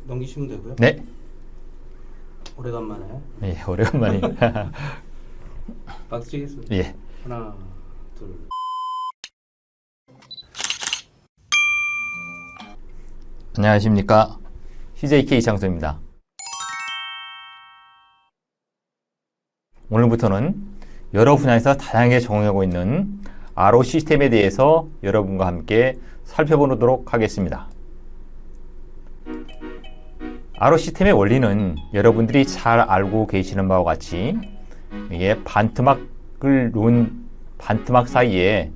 넘기시면 되고요. 네. 오래간만에 예, 오래간만에. 박수 치겠습니다. 예. 하나, 둘. 안녕하십니까. CJK 이창수입니다. 오늘부터는 여러 분야에서 다양하게 적용하고 있는 RO 시스템에 대해서 여러분과 함께 살펴보도록 하겠습니다. RO 시스템의 원리는 여러분들이 잘 알고 계시는 바와 같이 이게 반트막을 놓은 반트막 사이에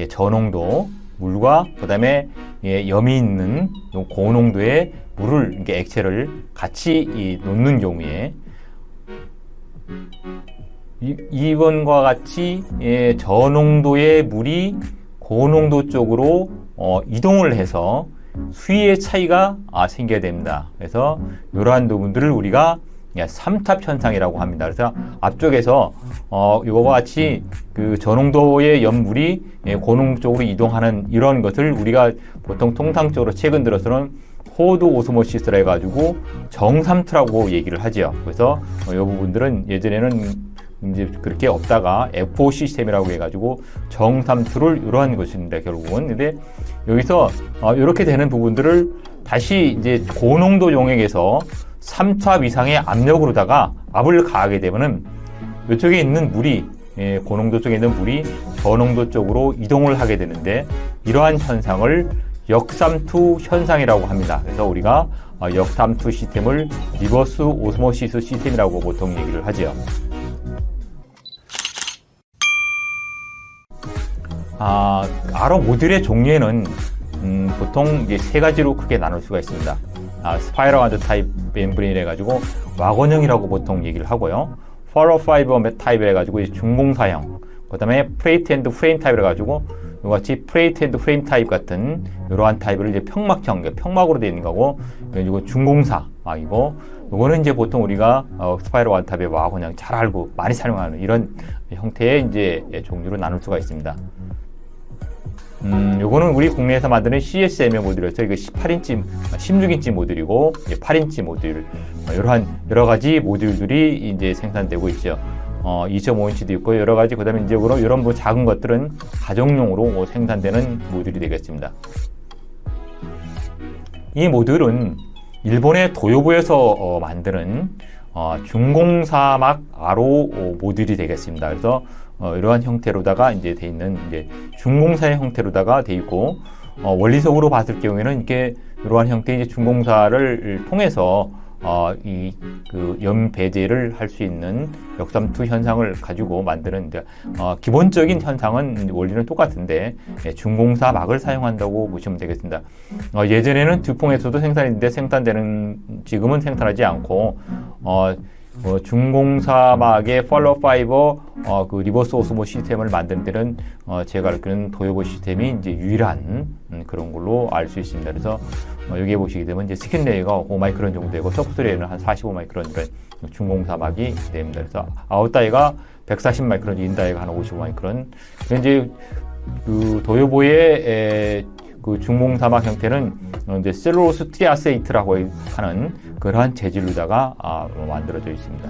저농도 물과 그 다음에 염이 있는 고농도의 물을 이렇게 액체를 같이 놓는 경우에 이번과 같이 저농도의 물이 고농도 쪽으로 이동을 해서 수위의 차이가 생겨야 됩니다. 그래서 이러한 부분들을 우리가 삼탑 현상이라고 합니다. 그래서 앞쪽에서 이거와 같이 그 저농도의 염물이 고농도 쪽으로 이동하는 이런 것을 우리가 보통 통상적으로 최근 들어서는 호드 오스모시스라 해가지고 정삼투라고 얘기를 하죠. 그래서 이 부분들은 예전에는 이제 그렇게 없다가 FO 시스템이라고 해가지고 정삼투를 이러한 것입니다. 결국은. 근데 여기서 이렇게 되는 부분들을 다시 이제 고농도 용액에서 3탑 이상의 압력으로다가 압을 가하게 되면은 이쪽에 있는 물이 고농도 쪽에 있는 물이 저농도 쪽으로 이동을 하게 되는데 이러한 현상을 역삼투 현상이라고 합니다. 그래서 우리가 역삼투 시스템을 리버스 오스모시스 시스템이라고 보통 얘기를 하죠. RO 모듈의 종류에는 보통 이제 세 가지로 크게 나눌 수가 있습니다. 스파이럴 와드 타입 멤브레인 해가지고 와건형이라고 보통 얘기를 하고요. 펄러 파이버 타입 해가지고 중공사형, 그 다음에 프레이트 앤드 프레임 타입 해가지고 이같이 프레이트 앤드 프레임 타입 같은 이러한 타입을 이제 평막형, 평막으로 되어 있는 거고, 그리고 중공사 이거 요거는 이제 보통 우리가 스파이럴 와드 타입의 와건형 잘 알고 많이 사용하는 이런 형태의 이제 종류로 나눌 수가 있습니다. 요거는 우리 국내에서 만드는 CSM의 모듈이었어요. 이거 18인치, 16인치 모듈이고, 8인치 모듈. 이러한 여러 가지 모듈들이 이제 생산되고 있죠. 2.5인치도 있고, 여러 가지, 그 다음에 이제 이런 뭐 작은 것들은 가정용으로 생산되는 모듈이 되겠습니다. 이 모듈은 일본의 도요부에서 만드는 중공사막 RO 모듈이 되겠습니다. 그래서 이러한 형태로다가 이제 돼 있는 이제 중공사의 형태로다가 돼 있고, 원리적으로 봤을 경우에는 이렇게 이러한 형태의 이제 중공사를 통해서 이 그 염 배제를 할 수 있는 역삼투 현상을 가지고 만드는 기본적인 현상은 원리는 똑같은데 중공사 막을 사용한다고 보시면 되겠습니다. 예전에는 듀퐁에서도 생산했는데 지금은 생산하지 않고 중공사막의 펄러 파이버 그 리버스 오스모 시스템을 만드는 데는 제가 알기로는 도요보 시스템이 이제 유일한 그런 걸로 알 수 있습니다. 그래서 여기에 보시게 되면 이제 스킨 레이어가 5마이크론 정도 되고 서프트 레이어는 한 45마이크론 이런 중공사막이 됩니다. 그래서 아웃다이가 140마이크론, 인다이가 한 55마이크론. 이제 그 도요보의 그 중공사막 형태는 이제 셀룰로스 트리아세이트라고 하는 그러한 재질로다가 만들어져 있습니다.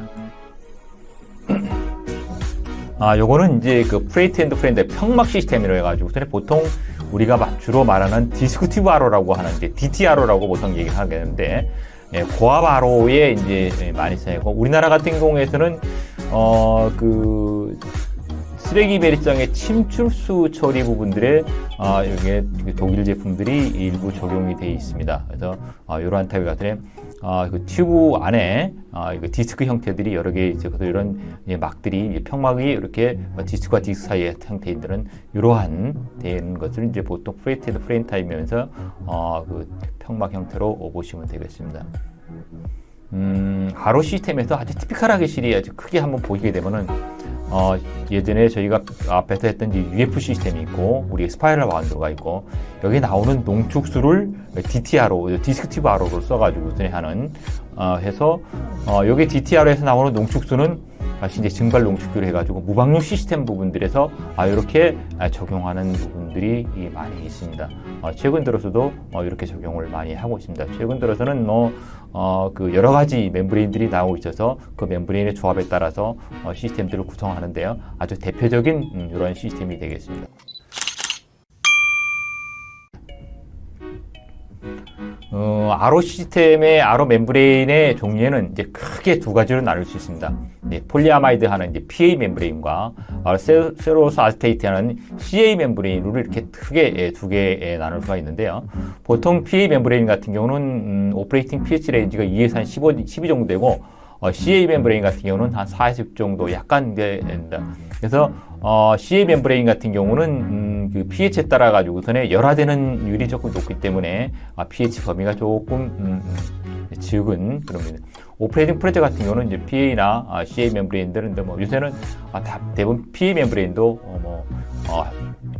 요거는 이제 그 프레이트 앤드 프레임의 평막 시스템이라고 해가지고 보통 우리가 주로 말하는 디스크티브 RO라고 하는 이제 DTRO라고 보통 얘기를 하게 되는데, 고압 RO에 이제 많이 사용하고, 우리나라 같은 경우에서는 그 쓰레기 배리장의 침출수 처리 부분들에 여기에 독일 제품들이 일부 적용이 되어 있습니다. 그래서 이러한 타입 같은 그 튜브 안에 디스크 형태들이 여러 개 있어요. 그래서 이런 막들이 평막이 이렇게 디스크와 디스크 사이의 형태들은 이러한 되는 것을 이제 보통 프레이트 앤드 프레임 타입이면서 그 평막 형태로 보시면 되겠습니다. RO 시스템에서 아주 티피컬하게 실이 아주 크게 한번 보시게 되면은 예전에 저희가 앞에서 했던 UF 시스템이 있고, 우리 스파이럴 와운드가 있고, 여기 나오는 농축수를 DTRO, 디스크티브 RO를 써가지고 하는, 해서, 여기 DTRO에서 나오는 농축수는 다시 이제 증발 농축기로 해가지고 무방류 시스템 부분들에서 이렇게 적용하는 부분들이 많이 있습니다. 최근 들어서도 이렇게 적용을 많이 하고 있습니다. 최근 들어서는 그 여러 가지 멤브레인들이 나오고 있어서 그 멤브레인의 조합에 따라서 시스템들을 구성하는데요. 아주 대표적인 이런 시스템이 되겠습니다. RO 시스템의 RO 멤브레인의 종류에는 이제 크게 두 가지로 나눌 수 있습니다. 폴리아마이드 하는 이제 PA 멤브레인과 셀룰로스 아세테이트 하는 CA 멤브레인으로 이렇게 크게 두 개에 나눌 수가 있는데요. 보통 PA 멤브레인 같은 경우는 오퍼레이팅 pH 레인지가 2에서 한 12 정도 되고 CA 멤브레인 같은 경우는 한 40 정도 약간 됩니다. 그래서 CA 멤브레인 같은 경우는 그 pH에 따라 가지고서는 열화되는 율이 조금 높기 때문에 pH 범위가 조금 적은 그런 겁니다. 오퍼레이팅 프레저 같은 경우는 이제 PA나 CA 멤브레인들은 뭐 요새는 대부분 PA 멤브레인도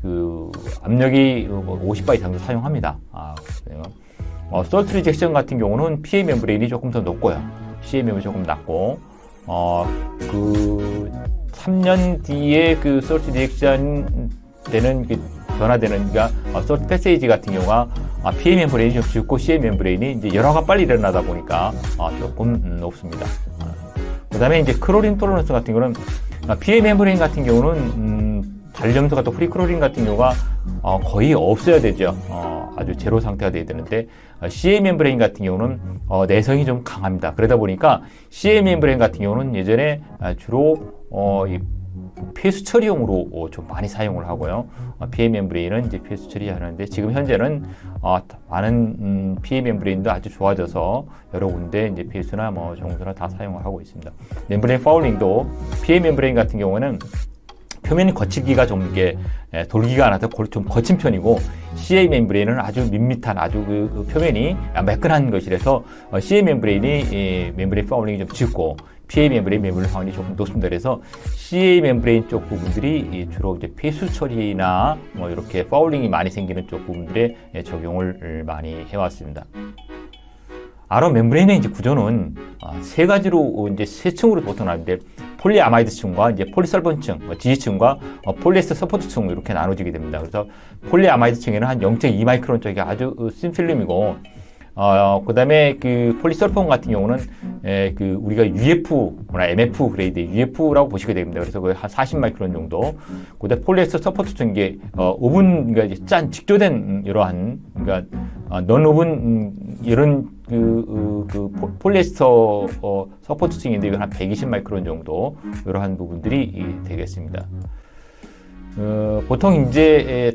그 압력이 50바 이상도 사용합니다. 솔트 리젝션 같은 경우는 PA 멤브레인이 조금 더 높고요. CA 멤브레인이 조금 낮고 그 3년 뒤에 그 솔트 리젝션 되는 그 변화되는 그러니까 솔트 패세이지 같은 경우가 PA 멤브레인이 좀 적고 CA 멤브레인이 이제 열화가 빨리 일어나다 보니까 조금 높습니다. 그다음에 이제 크로린 톨러런스 같은 경우는 PA 멤브레인 같은 경우는 잔류염소가 또 프리크로린 같은 경우가 거의 없어야 되죠. 아주 제로 상태가 돼야 되는데 CA 멤브레인 같은 경우는 내성이 좀 강합니다. 그러다 보니까 CA 멤브레인 같은 경우는 예전에 주로 이 폐수 처리용으로 좀 많이 사용을 하고요. PA 멤브레인은 이제 폐수 처리하는데 지금 현재는 많은 PA 멤브레인도 아주 좋아져서 여러 군데 이제 폐수나 뭐 정수나 다 사용을 하고 있습니다. 멤브레인 파울링도 PA 멤브레인 같은 경우는 표면이 거칠기가 좀 이게 돌기가 않아서 좀 거친 편이고 CA 멤브레인은 아주 밋밋한 아주 그 표면이 매끈한 것이라서 CA 멤브레인이 멤브레인 파울링이 좀 짙고 PA 멤브레인 파울링이 조금 높습니다. 그래서 CA 멤브레인 쪽 부분들이 주로 이제 폐수 처리나 뭐 이렇게 파울링이 많이 생기는 쪽 부분들에 적용을 많이 해왔습니다. RO 멤브레인의 이제 구조는 세 가지로 이제 세 층으로 보통 나는데 폴리아마이드층과 이제 폴리설번층, 지지층과 폴리에스터 서포트층 이렇게 나눠지게 됩니다. 그래서 폴리아마이드층에는 한 0.2 마이크론 쪽이 아주 쓴 필름이고, 그다음에 그 폴리설폰 같은 경우는 그 우리가 UF나 MF 그레이드 UF라고 보시게 됩니다. 그래서 거의 한 40 마이크론 정도. 그다음 폴리에스터 서포트층 이게 오븐 그러니까 이제 짠 직조된 이러한 그러니까 넌 오븐 이런 그 폴리에스터 서포트층인데 이건 한 120 마이크론 정도 이러한 부분들이 되겠습니다. 보통 이제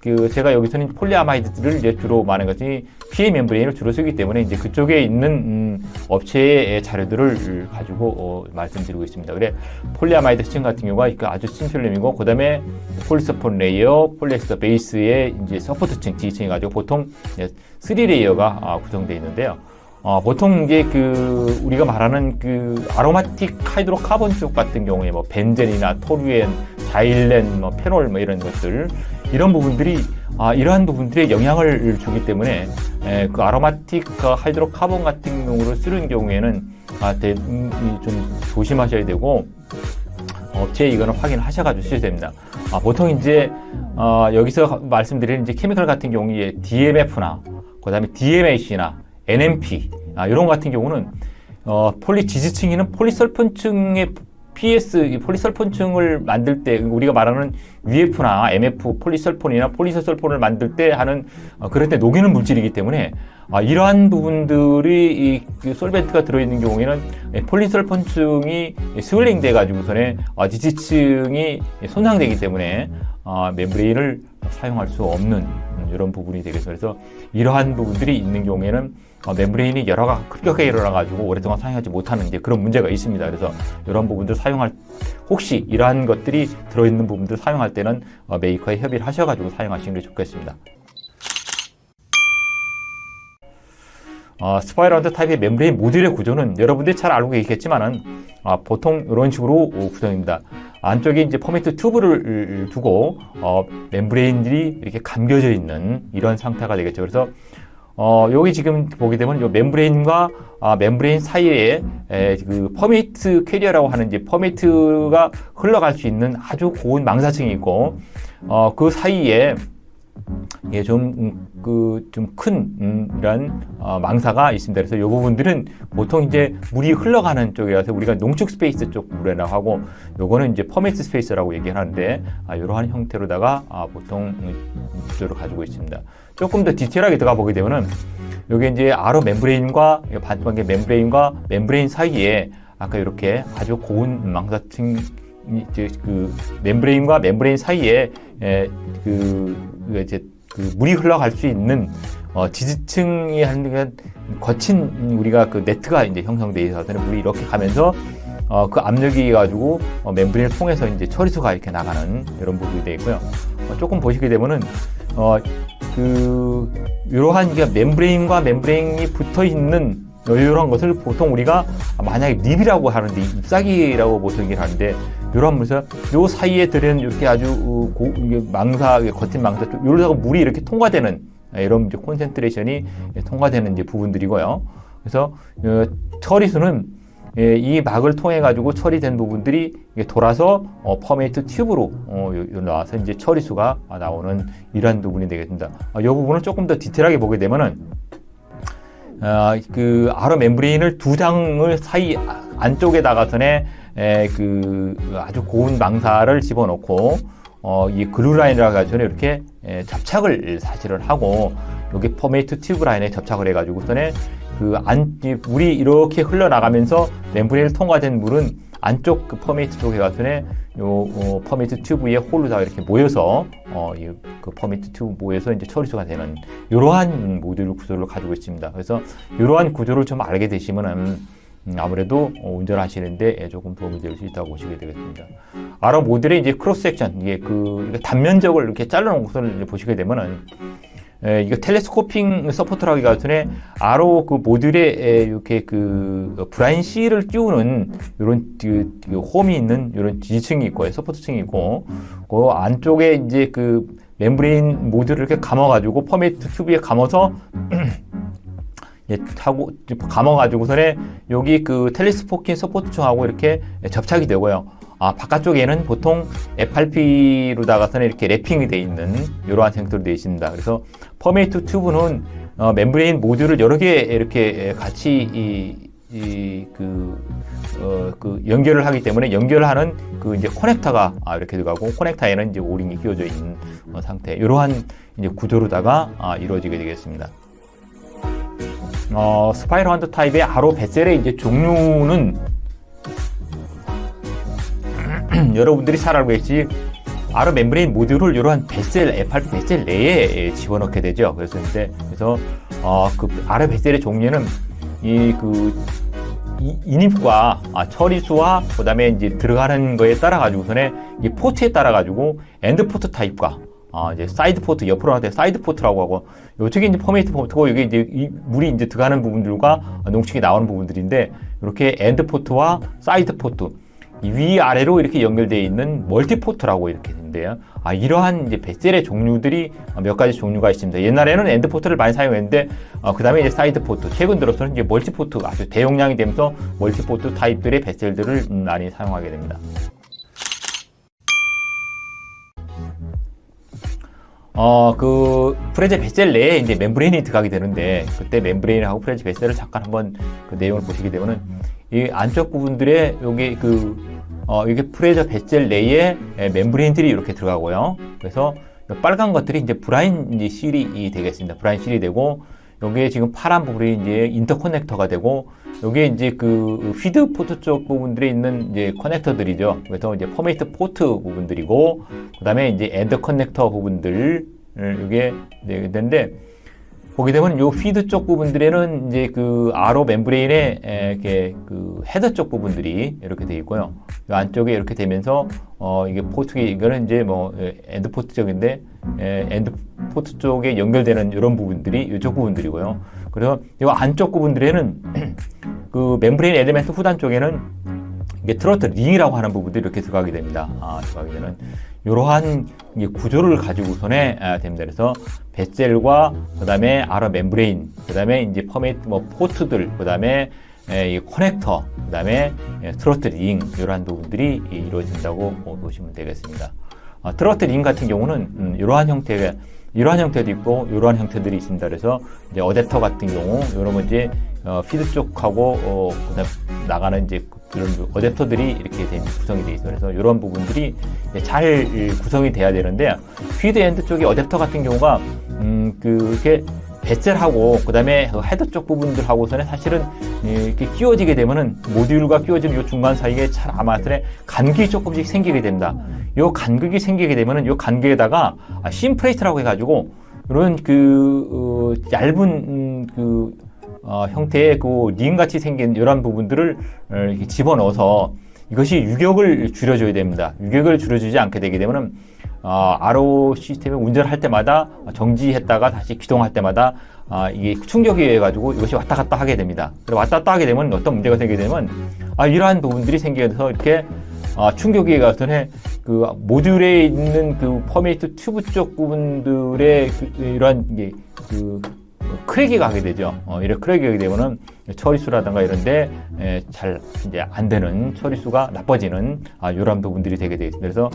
그 제가 여기서는 폴리아마이드를 이제 주로 말하는 것이 PA 멤브레인을 주로 쓰기 때문에 이제 그쪽에 있는 업체의 자료들을 가지고 말씀드리고 있습니다. 그래 폴리아마이드 층 같은 경우가 아주 친 필름이고 그다음에 폴리서폰 레이어, 폴리에스터 베이스의 이제 서포트층, 지지층이 가지고 보통 3레이어가 구성되어 있는데요. 보통 이제 그 우리가 말하는 그 아로마틱 하이드로카본 쪽 같은 경우에 뭐 벤젠이나 토류엔, 자일렌, 뭐 페놀 뭐 이런 것들 이런 부분들이 이러한 부분들에 영향을 주기 때문에 그 아로마틱 하이드로카본 같은 경우를 쓰는 경우에는 좀 조심하셔야 되고 업체에 이거는 확인하셔가지고 쓰셔야 됩니다. 보통 이제 여기서 말씀드리는 이제 케미컬 같은 경우에 DMF나 그다음에 DMAC나 NMP 이런 같은 경우는 폴리 지지층에는 폴리설폰층의 PS 폴리설폰층을 만들 때 우리가 말하는 UF나 MF 폴리설폰이나 폴리서설폰을 만들 때 하는 그럴 때 녹이는 물질이기 때문에 이러한 부분들이 그 솔벤트가 들어있는 경우에는 폴리설폰층이 스웰링 돼 가지고서는 지지층이 손상되기 때문에 멤브레인을 사용할 수 없는 이런 부분이 되겠습니다. 그래서 이러한 부분들이 있는 경우에는 멤브레인이 열화가 급격하게 일어나가지고 오랫동안 사용하지 못하는 이제 그런 문제가 있습니다. 그래서 이런 부분들 혹시 이러한 것들이 들어있는 부분들 사용할 때는 메이커에 협의를 하셔가지고 사용하시는 게 좋겠습니다. 스파이럴 타입의 멤브레인 모듈의 구조는 여러분들이 잘 알고 계시겠지만은 보통 이런 식으로 구성입니다. 안쪽에 이제 퍼미트 튜브를 두고 멤브레인들이 이렇게 감겨져 있는 이런 상태가 되겠죠. 그래서 여기 지금 보게 되면 요 멤브레인과 멤브레인 사이에 그 퍼메이트 캐리어라고 하는 이제 퍼메이트가 흘러갈 수 있는 아주 고운 망사층이 있고, 그 사이에 예, 좀 큰, 이런, 망사가 있습니다. 그래서 이 부분들은 보통 이제 물이 흘러가는 쪽이라서 우리가 농축 스페이스 쪽 물이라고 하고, 요거는 이제 퍼메이트 스페이스라고 얘기를 하는데, 이러한 형태로다가, 보통 구조를 가지고 있습니다. 조금 더 디테일하게 들어가 보게 되면은, 요게 이제 아로 멤브레인과, 반방의 멤브레인과 멤브레인 사이에, 아까 이렇게 아주 고운 망사층, 이제 그 멤브레인과 멤브레인 사이에, 이제 물이 흘러갈 수 있는 지지층이 하는 거친 우리가 그 네트가 이제 형성되어 있어서 물이 이렇게 가면서 그 압력이 가지고 멤브레인을 통해서 이제 처리수가 이렇게 나가는 이런 부분이 되어 있고요. 조금 보시게 되면은 이러한 멤브레인과 멤브레인이 붙어 있는 이런 것을 보통 우리가 만약에 립이라고 하는데 잎사귀라고 보통 얘기를 하는데 이런 물에서 요 사이에 들은 이렇게 아주 망사 겉인 망사 쪽 여기다가 물이 이렇게 통과되는 이런 이제 콘센트레이션이 통과되는 이제 부분들이고요. 그래서 처리수는 이 막을 통해 가지고 처리된 부분들이 돌아서 퍼메이트 튜브로 나와서 이제 처리수가 나오는 이러한 부분이 되겠습니다. 이 부분을 조금 더 디테일하게 보게 되면은 그 아로 멤브레인을 두 장을 사이 안쪽에다가서는 아주 고운 망사를 집어넣고 이 글루 라인이라고 해가지고 이렇게 접착을 사실을 하고 여기 퍼메이트 튜브 라인에 접착을 해가지고서는 물이 이렇게 흘러나가면서 멤브레인을 통과된 물은 안쪽 그 퍼메이트 쪽에 가서는 퍼메이트 튜브에 홀로다가 이렇게 모여서 그 퍼메이트 튜브 모여서 이제 처리수가 되는 이러한 모듈 구조를 가지고 있습니다. 그래서 이러한 구조를 좀 알게 되시면은 아무래도 운전하시는데 조금 도움이 될 수 있다고 보시게 되겠습니다. 아로 모듈의 이제 크로스 섹션 이게 단면적을 이렇게 잘라놓은 것을 보시게 되면은 이거 텔레스코핑 서포트라고 하기가 아로 그 모듈에 이렇게 브라인 C를 끼우는 이런 홈이 있는 이런 지지층이 있고 서포트층이 있고 그 안쪽에 이제 그 멤브레인 모듈을 이렇게 감아가지고 퍼메이트 튜브에 감아서 하고 감아가지고서는 여기 그 텔레스코핑 서포트층하고 이렇게 접착이 되고요. 바깥쪽에는 보통 FRP로다가서는 이렇게 랩핑이 되어 있는 이러한 형태로 되어 있습니다. 그래서 퍼메이트 튜브는 멤브레인 모듈을 여러 개 이렇게 같이 연결을 하기 때문에 연결하는 이제 커넥터가 이렇게 들어가고 커넥터에는 이제 오링이 끼워져 있는 상태. 이러한 이제 구조로다가 이루어지게 되겠습니다. 스파이럴 한드 타입의 아로 베셀의 이제 종류는 여러분들이 잘 알고 계시지 아로 멤브레인 모듈을 이러한 베셀, FRP 베셀 내에 집어넣게 되죠. 그래서 그 아로 베셀의 종류는 인입과 처리수와 그다음에 이제 들어가는 거에 따라 가지고서는 이 포트에 따라 가지고 엔드 포트 타입과 이제 사이드 포트 옆으로 하는 사이드 포트라고 하고 이쪽에 이제 퍼메이트 포트고 이게 이제 물이 이제 들어가는 부분들과 농축이 나오는 부분들인데 이렇게 엔드 포트와 사이드 포트 위아래로 이렇게 연결되어 있는 멀티포트라고 이렇게 되는데요. 이러한 이제 베셀의 종류들이 몇 가지 종류가 있습니다. 옛날에는 엔드포트를 많이 사용했는데, 그 다음에 이제 사이드포트, 최근 들어서는 이제 멀티포트가 아주 대용량이 되면서 멀티포트 타입들의 베셀들을 많이 사용하게 됩니다. 프레제 베셀 내에 이제 멤브레인이 들어가게 되는데, 그때 멤브레인하고 프레제 베셀을 잠깐 한번 그 내용을 보시게 되면은, 이 안쪽 부분들에 이게 프레저 베셀 내에 멤브레인들이 이렇게 들어가고요. 그래서 빨간 것들이 이제 브라인 실이 되겠습니다. 브라인 실이 되고, 여기에 지금 파란 부분이 이제 인터커넥터가 되고, 여기에 이제 그 피드 포트 쪽 부분들에 있는 이제 커넥터들이죠. 그래서 이제 퍼메이트 포트 부분들이고, 그 다음에 이제 엔드 커넥터 부분들, 이게 되는데, 보게 되면 요 피드 쪽 부분들에는 이제 그 아로 멤브레인의 이렇게 그 헤더 쪽 부분들이 이렇게 되어 있고요. 이 안쪽에 이렇게 되면서 이게 포트 이거는 이제 뭐 엔드 포트 쪽인데 엔드 포트 쪽에 연결되는 이런 부분들이 이쪽 부분들이고요. 그래서 이 안쪽 부분들에는 그 멤브레인 엘리멘트 후단 쪽에는 이게 트로트 링이라고 하는 부분들이 이렇게 들어가게 됩니다. 들어가게 되는 이러한 구조를 가지고선에 됩니다. 그래서 뱃셀과 그다음에 아러 멤브레인, 그다음에 이제 퍼메이트 포트들, 그다음에 이 커넥터, 그다음에 트로트 링 이러한 부분들이 이루어진다고 보시면 되겠습니다. 트로트 링 같은 경우는 이러한 형태도 있고 이러한 형태들이 있습니다. 그래서 이제 어댑터 같은 경우 이런 이제 피드 쪽하고 그다음 나가는 이제 이런 어댑터들이 이렇게 구성이 되어 있어요. 그래서 이런 부분들이 잘 구성이 돼야 되는데 피드 엔드 쪽에 어댑터 같은 경우가 이렇게 뱃셀하고 그다음에 헤더 쪽 부분들하고서는 사실은 이렇게 끼워지게 되면은 모듈과 끼워지는 이 중간 사이에 잘 아마트에 간극이 조금씩 생기게 됩니다. 요 간극이 생기게 되면은 요 간극에다가 심프레이트라고 해가지고 이런 얇은 형태의 링 같이 생긴 이런 부분들을 이렇게 집어넣어서 이것이 유격을 줄여줘야 됩니다. 유격을 줄여주지 않게 되게 되면은 RO 시스템을 운전할 때마다 정지했다가 다시 기동할 때마다 이게 충격이 해가지고 이것이 왔다 갔다 하게 됩니다. 그리고 왔다 갔다 하게 되면 어떤 문제가 생기게 되면 이러한 부분들이 생겨서 이렇게 충격에 가서는 그 모듈에 있는 그 퍼메이트 튜브 쪽 부분들의 이러한 이게 크랙이가 하게 되죠. 이렇게 크랙이 하게 되면은 처리수라든가 이런데 잘 이제 안 되는 처리수가 나빠지는 이런 부분들이 되게 되어 있습니다. 그래서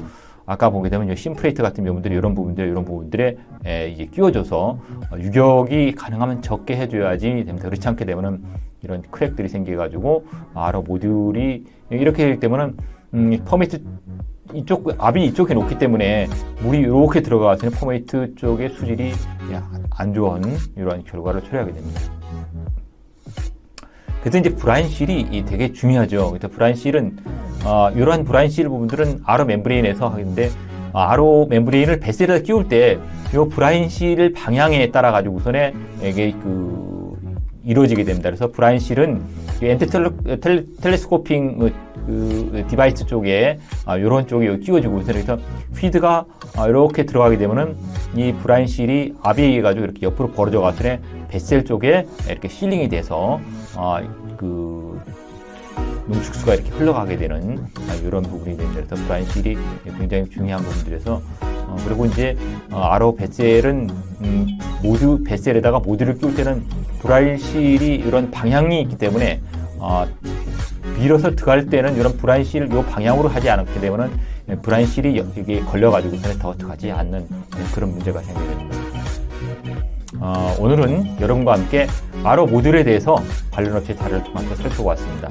아까 보게 되면 심프레이트 같은 부분들이 이런 부분들에 이제 끼워줘서 유격이 가능하면 적게 해줘야지 됩니다. 그렇지 않게 되면은 이런 크랙들이 생겨가지고 RO 모듈이 이렇게 되기 때문은 퍼메이트 압이 이쪽에 놓기 때문에 물이 이렇게 들어가서 퍼메이트 쪽의 수질이 안 좋은 이러한 결과를 초래하게 됩니다. 그래서 이제 브라인실이 되게 중요하죠. 그래서 브라인실은 이러한 브라인실 부분들은 RO 멤브레인에서 하는데 RO 멤브레인을 뱃셀에다 끼울 때 이 브라인실 방향에 따라 가지고선에 이게 이루어지게 됩니다. 그래서 브라인실은 텔레스코핑 디바이스 쪽에 이런 쪽에 끼워지고 있어요. 그래서 피드가 이렇게 들어가게 되면은 이 브라인실이 압에 의해 가지고 이렇게 옆으로 벌어져 가서 뱃셀 쪽에 이렇게 실링이 돼서 농축수가 이렇게 흘러가게 되는 이런 부분이 됩니다. 그래서 브라인실이 굉장히 중요한 부분들에서 그리고 이제 RO 뱃셀은 모듈 뱃셀에다가 모듈을 끼울 때는 브라인실이 이런 방향이 있기 때문에 밀어서 들어갈 때는 이런 브라인실 요 방향으로 하지 않게 되면은 브라인실이 여기에 걸려가지고 더 들어가지 않는 그런 문제가 생기게 됩니다. 오늘은 여러분과 함께 RO 모듈에 대해서 관련 업체 자료를 통해서 살펴보았습니다.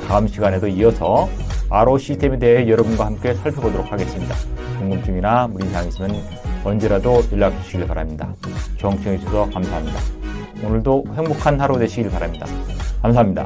다음 시간에도 이어서 RO 시스템에 대해 여러분과 함께 살펴보도록 하겠습니다. 궁금증이나 문의사항 있으면 언제라도 연락 주시길 바랍니다. 경청해 주셔서 감사합니다. 오늘도 행복한 하루 되시길 바랍니다. 감사합니다.